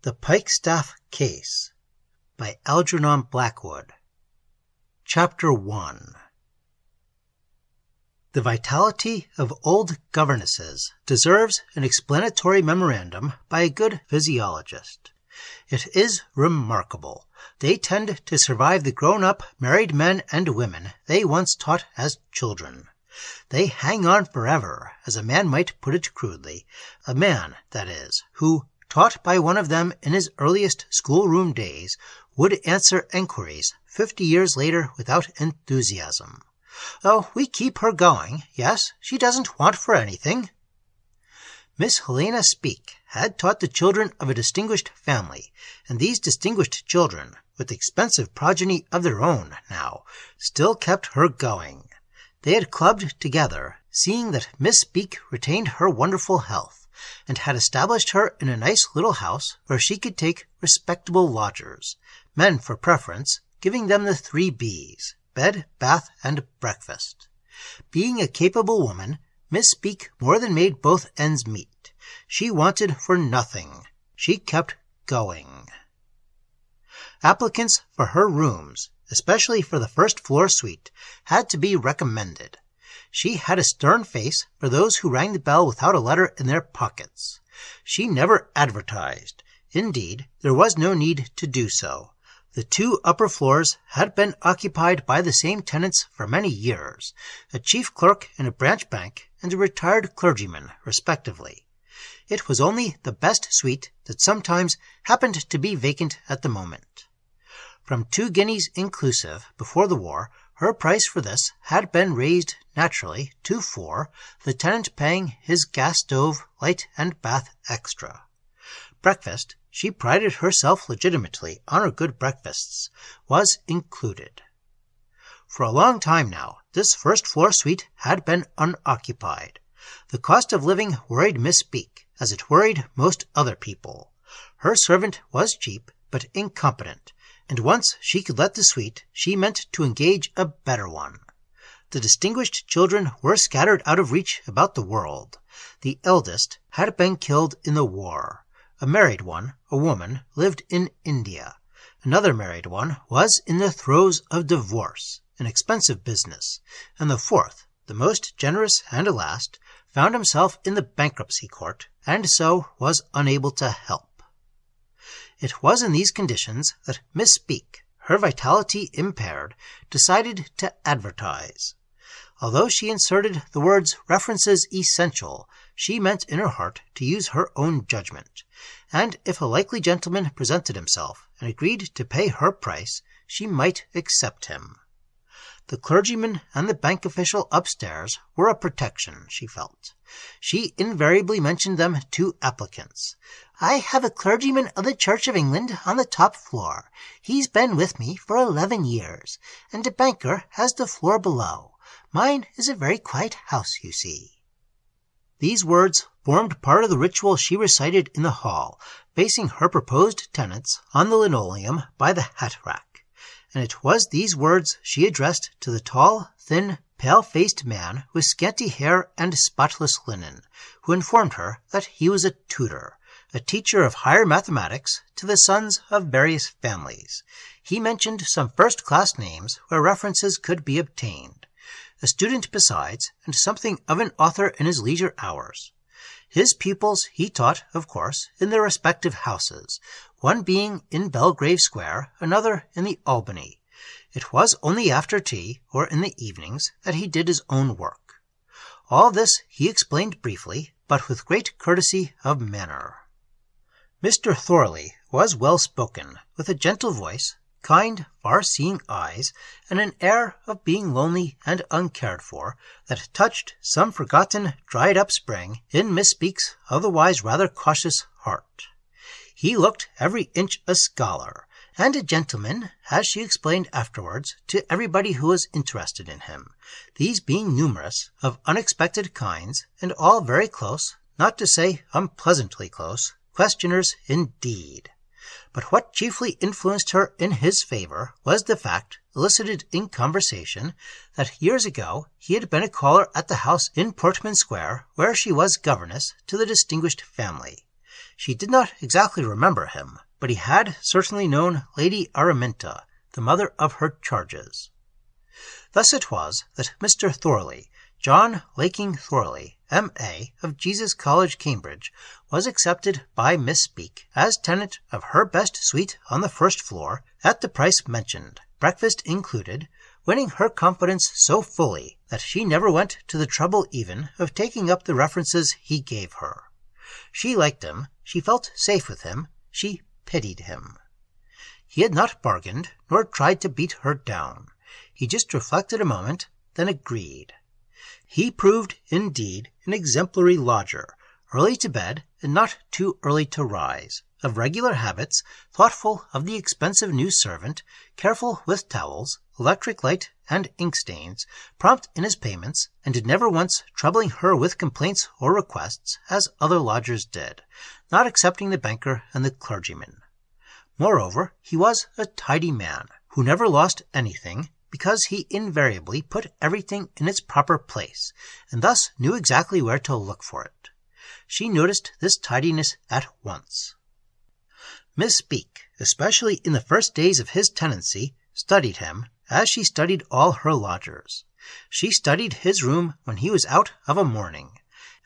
The Pikestaffe Case by Algernon Blackwood. Chapter 1. The vitality of old governesses deserves an explanatory memorandum by a good physiologist. It is remarkable. They tend to survive the grown-up married men and women they once taught as children. They hang on forever, as a man might put it crudely, a man, that is, who, taught by one of them in his earliest schoolroom days, would answer enquiries 50 years later without enthusiasm. "Oh, we keep her going. Yes, she doesn't want for anything." Miss Helena Speke had taught the children of a distinguished family, and these distinguished children, with expensive progeny of their own now, still kept her going. They had clubbed together, seeing that Miss Speke retained her wonderful health, and had established her in a nice little house where she could take respectable lodgers, men for preference, giving them the 3 B's, bed, bath, and breakfast. Being a capable woman, Miss Speke more than made both ends meet. She wanted for nothing. She kept going. Applicants for her rooms, especially for the first-floor suite, had to be recommended. She had a stern face for those who rang the bell without a letter in their pockets. She never advertised. Indeed, there was no need to do so. The 2 upper floors had been occupied by the same tenants for many years, a chief clerk in a branch bank and a retired clergyman, respectively. It was only the best suite that sometimes happened to be vacant at the moment. From 2 guineas inclusive before the war, her price for this had been raised naturally to 4, the tenant paying his gas stove, light, and bath extra. Breakfast, she prided herself legitimately on her good breakfasts, was included. For a long time now, this first-floor suite had been unoccupied. The cost of living worried Miss Speke, as it worried most other people. Her servant was cheap, but incompetent, and once she could let the suite, she meant to engage a better one. The distinguished children were scattered out of reach about the world. The eldest had been killed in the war. A married one, a woman, lived in India. Another married one was in the throes of divorce, an expensive business, and the 4th, the most generous and last, found himself in the bankruptcy court, and so was unable to help. It was in these conditions that Miss Speke, her vitality impaired, decided to advertise. Although she inserted the words "references essential," she meant in her heart to use her own judgment, and if a likely gentleman presented himself and agreed to pay her price, she might accept him. The clergyman and the bank official upstairs were a protection, she felt. She invariably mentioned them to applicants. "I have a clergyman of the Church of England on the top floor. He's been with me for 11 years, and a banker has the floor below. Mine is a very quiet house, you see." These words formed part of the ritual she recited in the hall, facing her proposed tenants on the linoleum by the hat-rack. And it was these words she addressed to the tall, thin, pale-faced man with scanty hair and spotless linen, who informed her that he was a tutor, a teacher of higher mathematics to the sons of various families. He mentioned some first-class names where references could be obtained. A student besides, and something of an author in his leisure hours. His pupils he taught, of course, in their respective houses, one being in Belgrave Square, another in the Albany. It was only after tea, or in the evenings, that he did his own work. All this he explained briefly, but with great courtesy of manner. Mr. Thorley was well-spoken, with a gentle voice, kind, far-seeing eyes, and an air of being lonely and uncared for that touched some forgotten, dried-up spring in Miss Speke's otherwise rather cautious heart. He looked every inch a scholar, and a gentleman, as she explained afterwards to everybody who was interested in him, these being numerous, of unexpected kinds, and all very close, not to say unpleasantly close, questioners indeed. But what chiefly influenced her in his favor was the fact, elicited in conversation, that years ago he had been a caller at the house in Portman Square where she was governess to the distinguished family. She did not exactly remember him, but he had certainly known Lady Araminta, the mother of her charges. Thus it was that Mr. Thorley, John Laking Thorley, M.A., of Jesus College, Cambridge, was accepted by Miss Speke as tenant of her best suite on the first floor at the price mentioned, breakfast included, winning her confidence so fully that she never went to the trouble even of taking up the references he gave her. She liked him, she felt safe with him, she pitied him. He had not bargained, nor tried to beat her down. He just reflected a moment, then agreed. He proved, indeed, an exemplary lodger, early to bed and not too early to rise, of regular habits, thoughtful of the expensive new servant, careful with towels, electric light, and ink stains, prompt in his payments, and never once troubling her with complaints or requests, as other lodgers did, not excepting the banker and the clergyman. Moreover, he was a tidy man, who never lost anything, because he invariably put everything in its proper place, and thus knew exactly where to look for it. She noticed this tidiness at once. Miss Speke, especially in the first days of his tenancy, studied him, as she studied all her lodgers. She studied his room when he was out of a morning.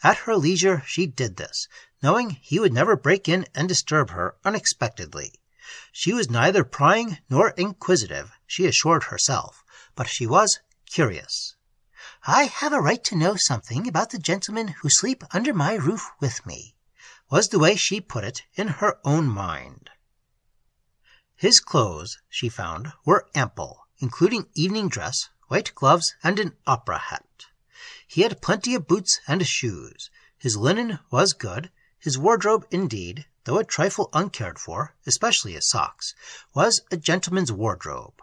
At her leisure she did this, knowing he would never break in and disturb her unexpectedly. She was neither prying nor inquisitive, she assured herself, but she was curious. "I have a right to know something about the gentlemen who sleep under my roof with me," was the way she put it in her own mind. His clothes, she found, were ample, including evening dress, white gloves, and an opera hat. He had plenty of boots and shoes. His linen was good. His wardrobe, indeed, though a trifle uncared for, especially his socks, was a gentleman's wardrobe.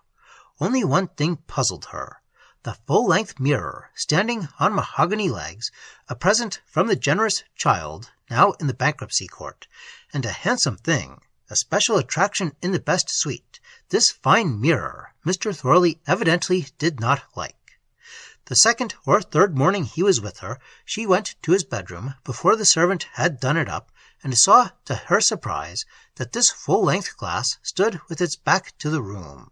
Only one thing puzzled her. The full-length mirror, standing on mahogany legs, a present from the generous child, now in the bankruptcy court, and a handsome thing, a special attraction in the best suite. This fine mirror Mr. Thorley evidently did not like. The second or third morning he was with her, she went to his bedroom before the servant had done it up, and saw, to her surprise, that this full-length glass stood with its back to the room.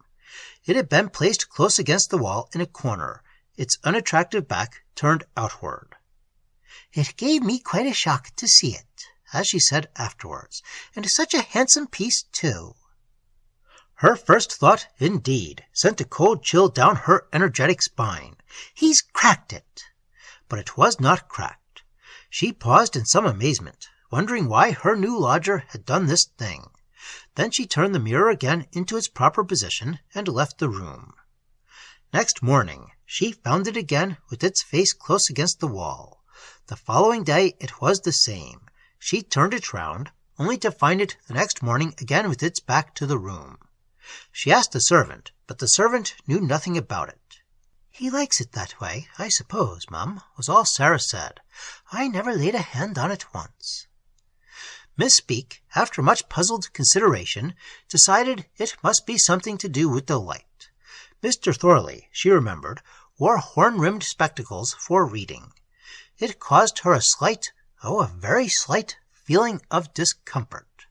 It had been placed close against the wall in a corner, its unattractive back turned outward. "It gave me quite a shock to see it," as she said afterwards, "and such a handsome piece, too." Her first thought, indeed, sent a cold chill down her energetic spine. "He's cracked it." But it was not cracked. She paused in some amazement, wondering why her new lodger had done this thing. Then she turned the mirror again into its proper position and left the room. Next morning she found it again with its face close against the wall. The following day it was the same. She turned it round, only to find it the next morning again with its back to the room. She asked the servant, but the servant knew nothing about it. "He likes it that way, I suppose, Mum," was all Sarah said. "I never laid a hand on it once." Miss Speke, after much puzzled consideration, decided it must be something to do with the light. Mr. Thorley, she remembered, wore horn-rimmed spectacles for reading. It caused her a very slight feeling of discomfort.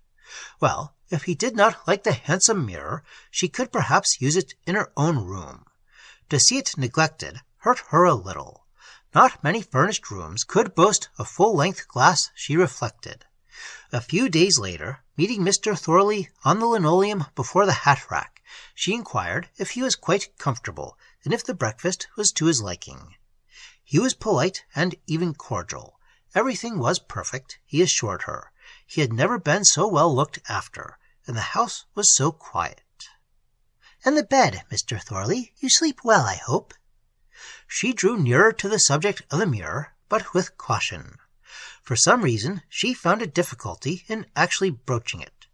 Well, if he did not like the handsome mirror, she could perhaps use it in her own room. To see it neglected hurt her a little. Not many furnished rooms could boast a full-length glass, she reflected. A few days later, meeting Mr. Thorley on the linoleum before the hat-rack, she inquired if he was quite comfortable and if the breakfast was to his liking. He was polite and even cordial. Everything was perfect, he assured her. He had never been so well looked after, and the house was so quiet. "And the bed, Mr. Thorley, you sleep well, I hope?" She drew nearer to the subject of the mirror, but with caution. For some reason she found a difficulty in actually broaching it.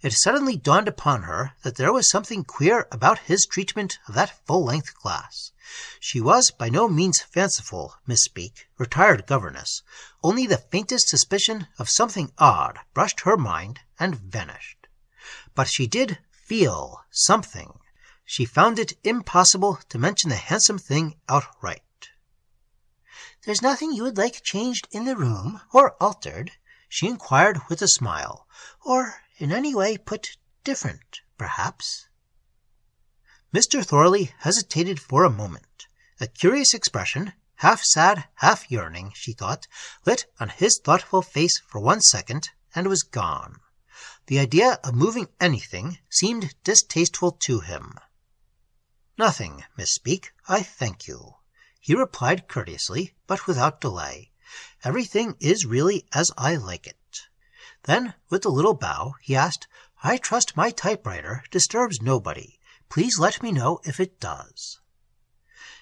It suddenly dawned upon her that there was something queer about his treatment of that full-length glass. She was by no means fanciful, Miss Speke, retired governess. Only the faintest suspicion of something odd brushed her mind and vanished. But she did feel something. She found it impossible to mention the handsome thing outright. "There's nothing you would like changed in the room, or altered? she inquired with a smile. "Or in any way put different, perhaps?" Mr. Thorley hesitated for a moment. A curious expression, half sad, half yearning, she thought, lit on his thoughtful face for 1 second and was gone. The idea of moving anything seemed distasteful to him. "Nothing, Miss Speke, I thank you," he replied courteously, but without delay. "Everything is really as I like it." Then, with a little bow, he asked, "I trust my typewriter disturbs nobody. Please let me know if it does."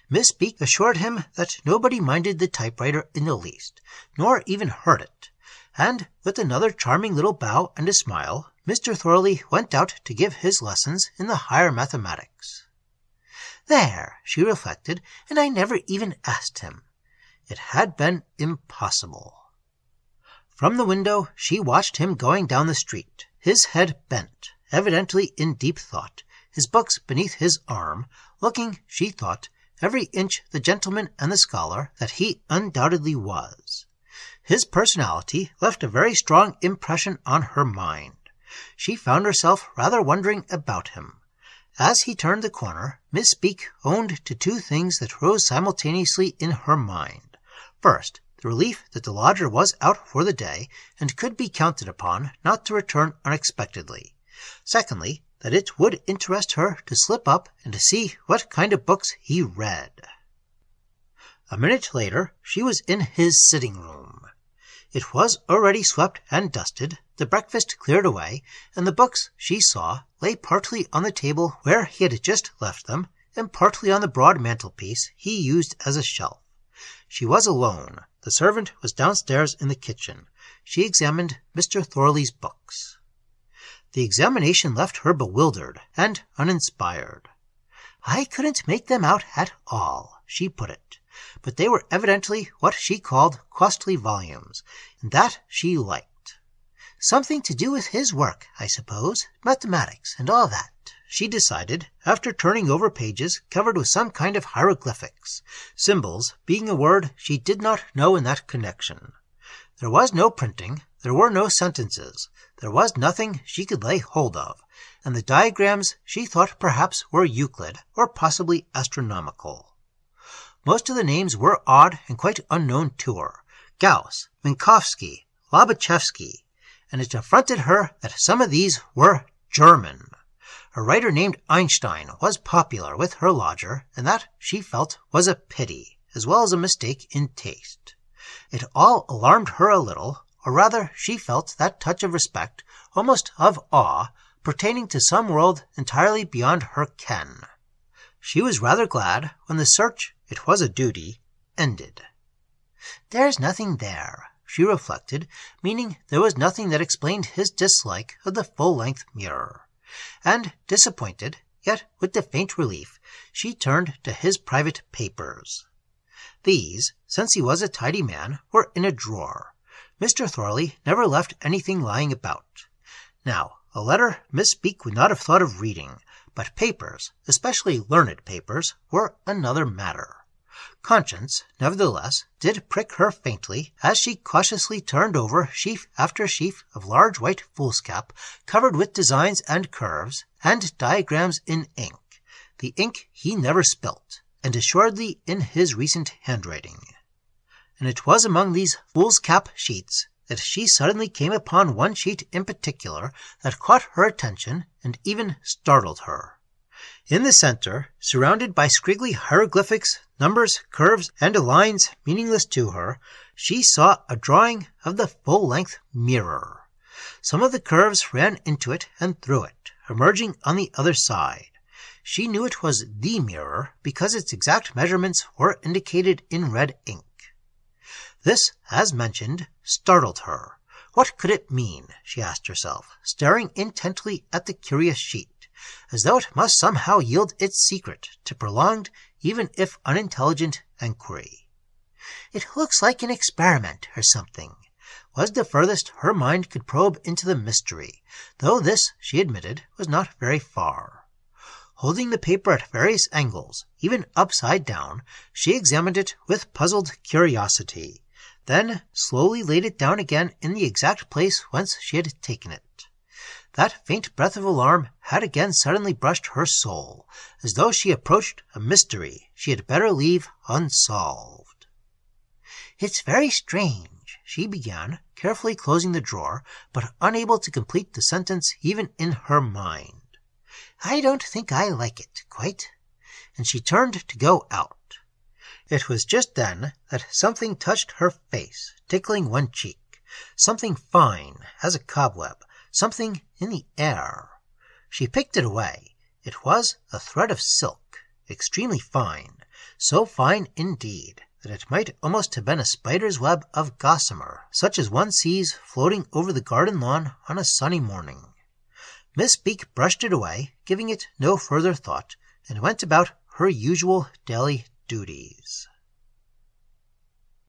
Miss Speke assured him that nobody minded the typewriter in the least, nor even heard it, and with another charming little bow and a smile, Mr. Thorley went out to give his lessons in the higher mathematics. There, she reflected, and I never even asked him. It had been impossible. From the window she watched him going down the street, his head bent, evidently in deep thought, his books beneath his arm, looking, she thought, every inch the gentleman and the scholar that he undoubtedly was. His personality left a very strong impression on her mind. She found herself rather wondering about him. As he turned the corner, Miss Speke owned to 2 things that rose simultaneously in her mind. First, the relief that the lodger was out for the day and could be counted upon not to return unexpectedly. Secondly, that it would interest her to slip up and to see what kind of books he read. A minute later, she was in his sitting room. It was already swept and dusted, the breakfast cleared away, and the books, she saw, lay partly on the table where he had just left them, and partly on the broad mantelpiece he used as a shelf. She was alone. The servant was downstairs in the kitchen. She examined Mr. Thorley's books. The examination left her bewildered and uninspired. "I couldn't make them out at all," she put it, but they were evidently what she called costly volumes, and that she liked. "Something to do with his work, I suppose, mathematics and all that," she decided, after turning over pages covered with some kind of hieroglyphics, symbols being a word she did not know in that connection. There was no printing, there were no sentences, there was nothing she could lay hold of, and the diagrams she thought perhaps were Euclid, or possibly astronomical. Most of the names were odd and quite unknown to her. Gauss, Minkowski, Lobachevsky, and it affronted her that some of these were German. A writer named Einstein was popular with her lodger, and that, she felt, was a pity, as well as a mistake in taste. It all alarmed her a little, or rather she felt that touch of respect, almost of awe, pertaining to some world entirely beyond her ken. She was rather glad when the search, it was a duty, ended. "There's nothing there," she reflected, meaning there was nothing that explained his dislike of the full-length mirror. And, disappointed, yet with the faint relief, she turned to his private papers. These, since he was a tidy man, were in a drawer. Mr. Thorley never left anything lying about. Now, a letter Miss Speke would not have thought of reading, but papers, especially learned papers, were another matter. Conscience, nevertheless, did prick her faintly as she cautiously turned over sheaf after sheaf of large white foolscap covered with designs and curves, and diagrams in ink, the ink he never spilt, and assuredly in his recent handwriting. And it was among these foolscap sheets that she suddenly came upon one sheet in particular that caught her attention and even startled her. In the center, surrounded by scriggly hieroglyphics, numbers, curves, and lines meaningless to her, she saw a drawing of the full-length mirror. Some of the curves ran into it and through it, emerging on the other side. She knew it was the mirror because its exact measurements were indicated in red ink. This, as mentioned, startled her. What could it mean, she asked herself, staring intently at the curious sheet, as though it must somehow yield its secret to prolonged, even if unintelligent, enquiry. "It looks like an experiment or something," was the furthest her mind could probe into the mystery, though this, she admitted, was not very far. Holding the paper at various angles, even upside down, she examined it with puzzled curiosity. then slowly laid it down again in the exact place whence she had taken it. That faint breath of alarm had again suddenly brushed her soul, as though she approached a mystery she had better leave unsolved. "It's very strange," she began, carefully closing the drawer, but unable to complete the sentence even in her mind. "I don't think I like it, quite." And she turned to go out. It was just then that something touched her face, tickling one cheek. Something fine as a cobweb, something in the air. She picked it away. It was a thread of silk, extremely fine, so fine indeed that it might almost have been a spider's web of gossamer, such as one sees floating over the garden lawn on a sunny morning. Miss Speke brushed it away, giving it no further thought, and went about her usual daily duties.